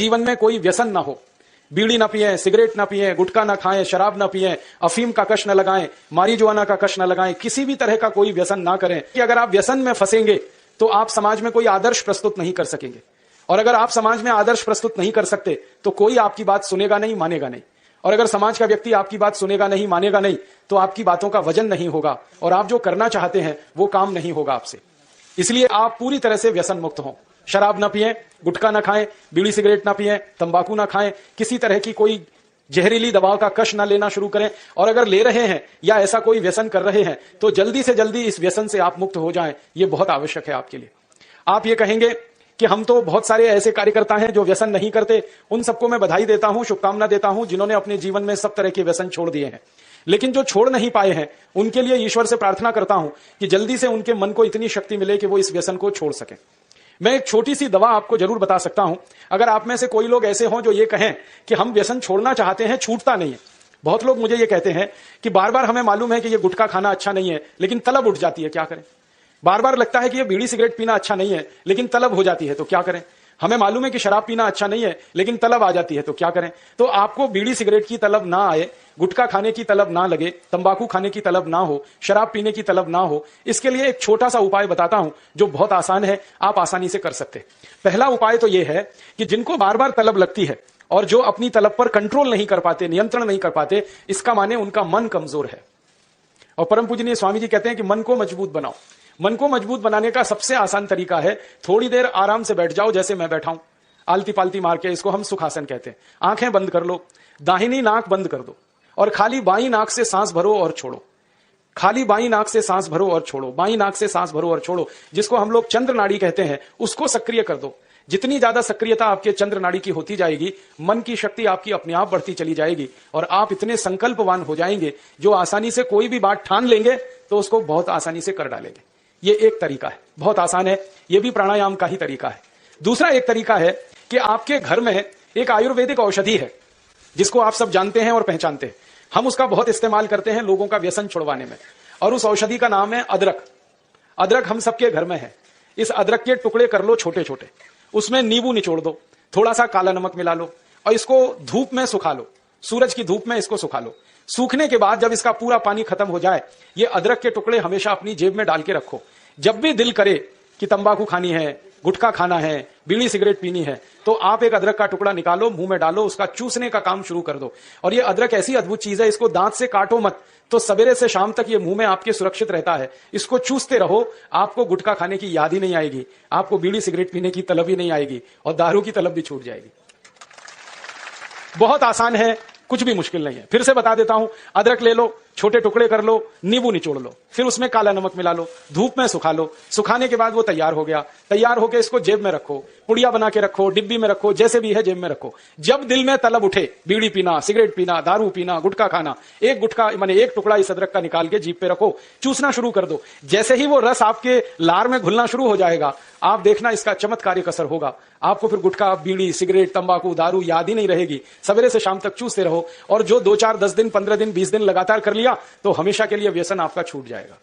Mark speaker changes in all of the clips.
Speaker 1: जीवन में कोई व्यसन ना हो, बीड़ी ना पिए, सिगरेट ना पिए, गुटखा ना खाएं, शराब ना पिए, अफीम का कश न लगाएं, मारीजुआना का कश न लगाएं, किसी भी तरह का कोई व्यसन ना करें। कि अगर आप व्यसन में फंसेंगे तो आप समाज में कोई आदर्श प्रस्तुत नहीं कर सकेंगे, और अगर आप समाज में आदर्श प्रस्तुत नहीं कर सकते तो कोई आपकी बात सुनेगा नहीं, मानेगा नहीं, और अगर समाज का व्यक्ति आपकी बात सुनेगा नहीं, मानेगा नहीं, तो आपकी बातों का वजन नहीं होगा और आप जो करना चाहते हैं वो काम नहीं होगा आपसे। इसलिए आप पूरी तरह से व्यसन मुक्त हों। शराब ना पिएं, गुटखा ना खाएं, बीड़ी सिगरेट ना पिएं, तंबाकू ना खाएं, किसी तरह की कोई जहरीली दवाओं का कश ना लेना शुरू करें, और अगर ले रहे हैं या ऐसा कोई व्यसन कर रहे हैं तो जल्दी से जल्दी इस व्यसन से आप मुक्त हो जाएं। ये बहुत आवश्यक है आपके लिए। आप ये कहेंगे कि हम तो बहुत सारे ऐसे कार्यकर्ता हैं जो व्यसन नहीं करते, उन सबको मैं बधाई देता हूं, शुभकामना देता हूं, जिन्होंने अपने जीवन में सब तरह के व्यसन छोड़ दिए हैं। लेकिन जो छोड़ नहीं पाए हैं उनके लिए ईश्वर से प्रार्थना करता हूं कि जल्दी से उनके मन को इतनी शक्ति मिले कि वो इस व्यसन को छोड़ सके। मैं एक छोटी सी दवा आपको जरूर बता सकता हूं। अगर आप में से कोई लोग ऐसे हों जो ये कहें कि हम व्यसन छोड़ना चाहते हैं, छूटता नहीं है। बहुत लोग मुझे ये कहते हैं कि बार बार हमें मालूम है कि ये गुटखा खाना अच्छा नहीं है, लेकिन तलब उठ जाती है, क्या करें। बार बार लगता है कि ये बीड़ी सिगरेट पीना अच्छा नहीं है, लेकिन तलब हो जाती है, तो क्या करें। हमें मालूम है कि शराब पीना अच्छा नहीं है, लेकिन तलब आ जाती है, तो क्या करें। तो आपको बीड़ी सिगरेट की तलब ना आए, गुटखा खाने की तलब ना लगे, तंबाकू खाने की तलब ना हो, शराब पीने की तलब ना हो, इसके लिए एक छोटा सा उपाय बताता हूं जो बहुत आसान है, आप आसानी से कर सकते। पहला उपाय तो यह है कि जिनको बार बार तलब लगती है और जो अपनी तलब पर कंट्रोल नहीं कर पाते, नियंत्रण नहीं कर पाते, इसका माने उनका मन कमजोर है। और परम पूजनीय स्वामी जी कहते हैं कि मन को मजबूत बनाओ। मन को मजबूत बनाने का सबसे आसान तरीका है थोड़ी देर आराम से बैठ जाओ, जैसे मैं बैठा हूं, आलती पालती मार के। इसको हम सुखासन कहते हैं। आंखें बंद कर लो, दाहिनी नाक बंद कर दो और खाली बाई नाक से सांस भरो और छोड़ो। खाली बाई नाक से सांस भरो और छोड़ो, बाई नाक से सांस भरो और छोड़ो। जिसको हम लोग चंद्र नाड़ी कहते हैं, उसको सक्रिय कर दो। जितनी ज्यादा सक्रियता आपके चंद्र नाड़ी की होती जाएगी, मन की शक्ति आपकी अपने आप बढ़ती चली जाएगी और आप इतने संकल्पवान हो जाएंगे जो आसानी से कोई भी बात ठान लेंगे तो उसको बहुत आसानी से कर डालेंगे। ये एक तरीका है, बहुत आसान है, ये भी प्राणायाम का ही तरीका है। दूसरा एक तरीका है कि आपके घर में एक आयुर्वेदिक औषधि है जिसको आप सब जानते हैं और पहचानते हैं। हम उसका बहुत इस्तेमाल करते हैं लोगों का व्यसन छुड़वाने में, और उस औषधि का नाम है अदरक। अदरक हम सबके घर में है। इस अदरक के टुकड़े कर लो छोटे छोटे, उसमें नींबू निचोड़ दो, थोड़ा सा काला नमक मिला लो और इसको धूप में सुखा लो, सूरज की धूप में इसको सुखा लो। सूखने के बाद जब इसका पूरा पानी खत्म हो जाए, ये अदरक के टुकड़े हमेशा अपनी जेब में डाल के रखो। जब भी दिल करे कि तंबाकू खानी है, गुटखा खाना है, बीड़ी सिगरेट पीनी है, तो आप एक अदरक का टुकड़ा निकालो, मुंह में डालो, उसका चूसने का काम शुरू कर दो। और ये अदरक ऐसी अद्भुत चीज है, इसको दांत से काटो मत, तो सवेरे से शाम तक ये मुंह में आपके सुरक्षित रहता है। इसको चूसते रहो, आपको गुटखा खाने की याद ही नहीं आएगी, आपको बीड़ी सिगरेट पीने की तलब ही नहीं आएगी और दारू की तलब भी छूट जाएगी। बहुत आसान है, कुछ भी मुश्किल नहीं है। फिर से बता देता हूं, अदरक ले लो, छोटे टुकड़े कर लो, नींबू निचोड़ लो, फिर उसमें काला नमक मिला लो, धूप में सुखा लो। सुखाने के बाद वो तैयार हो गया। तैयार होकर इसको जेब में रखो, पुड़िया बना के रखो, डिब्बी में रखो, जैसे भी है जेब में रखो। जब दिल में तलब उठे, बीड़ी पीना, सिगरेट पीना, दारू पीना, गुटखा खाना, एक गुटखा माने एक टुकड़ा इस अदरक का निकाल के जीभ पे रखो, चूसना शुरू कर दो। जैसे ही वो रस आपके लार में घुलना शुरू हो जाएगा, आप देखना इसका चमत्कारिक असर होगा। आपको फिर गुटखा, बीड़ी, सिगरेट, तंबाकू, दारू याद ही नहीं रहेगी। सवेरे से शाम तक चूसते रहो, और जो 2, 4, 10 दिन, 15 दिन, 20 दिन लगातार कर लिया तो हमेशा के लिए व्यसन आपका छूट जाएगा।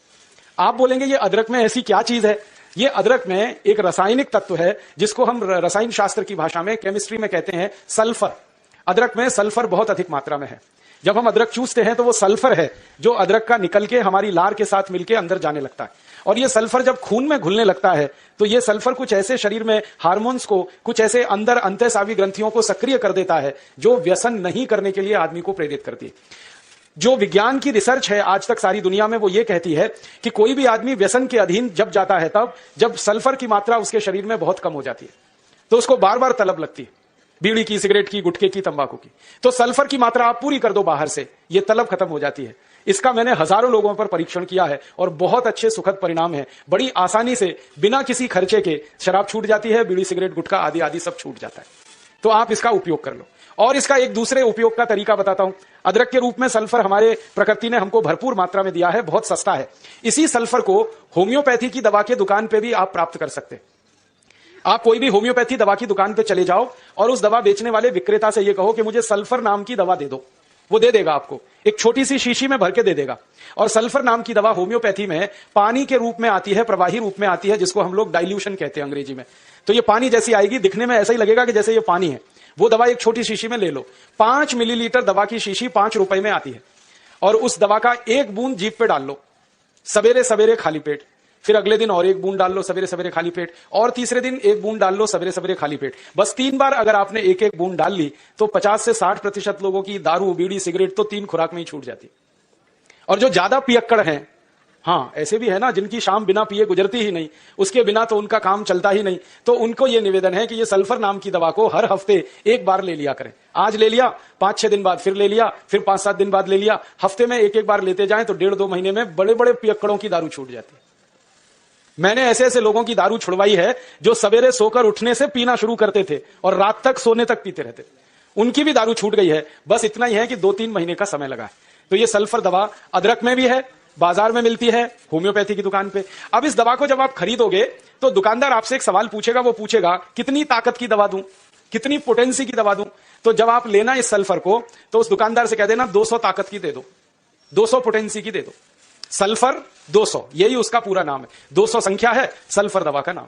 Speaker 1: आप बोलेंगे ये अदरक में ऐसी क्या चीज है? ये अदरक में एक रासायनिक तत्व है जिसको हम रसायन शास्त्र की भाषा में, केमिस्ट्री में कहते हैं सल्फर। अदरक में सल्फर बहुत अधिक मात्रा में है। जब हम अदरक चूसते हैं तो वो सल्फर है जो अदरक का निकल के हमारी लार के साथ मिलके अंदर जाने लगता है। और ये सल्फर जब खून में घुलने लगता है तो ये सल्फर कुछ ऐसे शरीर में हार्मोन्स को, कुछ ऐसे अंदर अंतःस्रावी ग्रंथियों को सक्रिय कर देता है जो व्यसन नहीं करने के लिए आदमी को प्रेरित करती है। जो विज्ञान की रिसर्च है आज तक सारी दुनिया में, वो ये कहती है कि कोई भी आदमी व्यसन के अधीन जब जाता है तब जब सल्फर की मात्रा उसके शरीर में बहुत कम हो जाती है, तो उसको बार बार तलब लगती है, बीड़ी की, सिगरेट की, गुटखे की, तंबाकू की। तो सल्फर की मात्रा आप पूरी कर दो बाहर से, ये तलब खत्म हो जाती है। इसका मैंने हजारों लोगों पर परीक्षण किया है और बहुत अच्छे सुखद परिणाम है। बड़ी आसानी से बिना किसी खर्चे के शराब छूट जाती है, बीड़ी सिगरेट गुटखा आदि आदि सब छूट जाता है। तो आप इसका उपयोग कर लो। और इसका एक दूसरे उपयोग का तरीका बताता हूं। अदरक के रूप में सल्फर हमारे प्रकृति ने हमको भरपूर मात्रा में दिया है, बहुत सस्ता है। इसी सल्फर को होम्योपैथी की दवा के दुकान पे भी आप प्राप्त कर सकते हैं। आप कोई भी होम्योपैथी दवा की दुकान पे चले जाओ और उस दवा बेचने वाले विक्रेता से ये कहो कि मुझे सल्फर नाम की दवा दे दो, वो दे देगा आपको, एक छोटी सी शीशी में भर के दे देगा। और सल्फर नाम की दवा होम्योपैथी में पानी के रूप में आती है, प्रवाही रूप में आती है, जिसको हम लोग डाइल्यूशन कहते हैं अंग्रेजी में। तो ये पानी जैसी आएगी, दिखने में ऐसा ही लगेगा कि जैसे ये पानी है। वो दवा एक छोटी शीशी में ले लो। 5 मिलीलीटर दवा की शीशी 5 रुपए में आती है, और उस दवा का एक बूंद जीभ पे डाल लो सवेरे सवेरे खाली पेट, फिर अगले दिन और एक बूंद डाल लो सवेरे सवेरे खाली पेट, और तीसरे दिन एक बूंद डाल लो सवेरे सवेरे खाली पेट। बस 3 बार अगर आपने एक एक बूंद डाल ली तो 50 से 60% लोगों की दारू, बीड़ी, सिगरेट तो 3 खुराक में ही छूट जाती। और जो ज्यादा पियक्कड़ हैं, हाँ ऐसे भी है ना जिनकी शाम बिना पिए गुजरती ही नहीं, उसके बिना तो उनका काम चलता ही नहीं, तो उनको यह निवेदन है कि ये सल्फर नाम की दवा को हर हफ्ते एक बार ले लिया करें। आज ले लिया, 5-6 दिन बाद फिर ले लिया, फिर 5-7 दिन बाद ले लिया, हफ्ते में एक एक बार लेते जाएं तो 1.5-2 महीने में बड़े बड़े पियक्कड़ों की दारू छूट जाती है। मैंने ऐसे ऐसे लोगों की दारू छुड़वाई है जो सवेरे सोकर उठने से पीना शुरू करते थे और रात तक सोने तक पीते रहते, उनकी भी दारू छूट गई है। बस इतना ही है कि 2-3 महीने का समय लगा है। तो ये सल्फर दवा अदरक में भी है, बाजार में मिलती है, होम्योपैथी की दुकान पे। अब इस दवा को जब आप खरीदोगे तो दुकानदार आपसे एक सवाल पूछेगा, वो पूछेगा कितनी ताकत की दवा दूं, कितनी पोटेंसी की दवा दूं। तो जब आप लेना इस सल्फर को तो उस दुकानदार से कह देना 200 ताकत की दे दो, 200 पोटेंसी की दे दो। सल्फर 200, यही उसका पूरा नाम है, 200 संख्या है सल्फर दवा का नाम।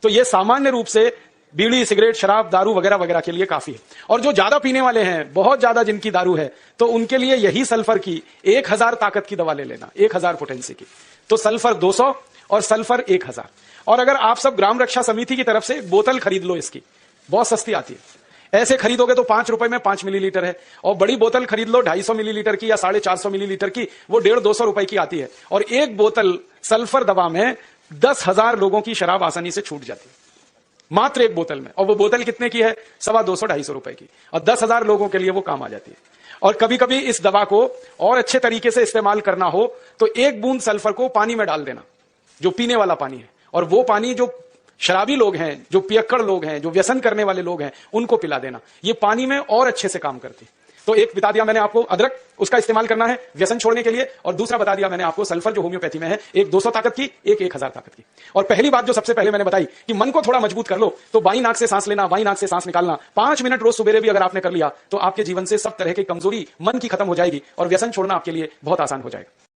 Speaker 1: तो यह सामान्य रूप से बीड़ी, सिगरेट, शराब, दारू वगैरह वगैरह के लिए काफी है। और जो ज्यादा पीने वाले हैं, बहुत ज्यादा जिनकी दारू है, तो उनके लिए यही सल्फर की 1000 ताकत की दवा ले लेना, 1000 पोटेंसी की। तो सल्फर 200 और सल्फर 1000। और अगर आप सब ग्राम रक्षा समिति की तरफ से एक बोतल खरीद लो, इसकी बहुत सस्ती आती है। ऐसे खरीदोगे तो 5 रुपए में 5 मिलीलीटर है, और बड़ी बोतल खरीद लो 250 मिलीलीटर की या 450 मिलीलीटर की, वो 150-200 रुपए की आती है। और एक बोतल सल्फर दवा में 10,000 लोगों की शराब आसानी से छूट जाती है, मात्र एक बोतल में। और वो बोतल कितने की है? 250-250 रुपए की, और 10,000 लोगों के लिए वो काम आ जाती है। और कभी कभी इस दवा को और अच्छे तरीके से इस्तेमाल करना हो तो एक बूंद सल्फर को पानी में डाल देना, जो पीने वाला पानी है, और वो पानी जो शराबी लोग हैं, जो पियक्कड़ लोग हैं, जो व्यसन करने वाले लोग हैं, उनको पिला देना। ये पानी में और अच्छे से काम करती है। तो एक बता दिया मैंने आपको अदरक, उसका इस्तेमाल करना है व्यसन छोड़ने के लिए, और दूसरा बता दिया मैंने आपको सल्फर जो होम्योपैथी में है, एक 200 ताकत की, एक 1000 ताकत की। और पहली बात जो सबसे पहले मैंने बताई कि मन को थोड़ा मजबूत कर लो, तो बाई नाक से सांस लेना, बाई नाक से सांस निकालना 5 मिनट रोज सुबेरे भी अगर आपने कर लिया तो आपके जीवन से सब तरह की कमजोरी मन की खत्म हो जाएगी और व्यसन छोड़ना आपके लिए बहुत आसान हो जाएगा।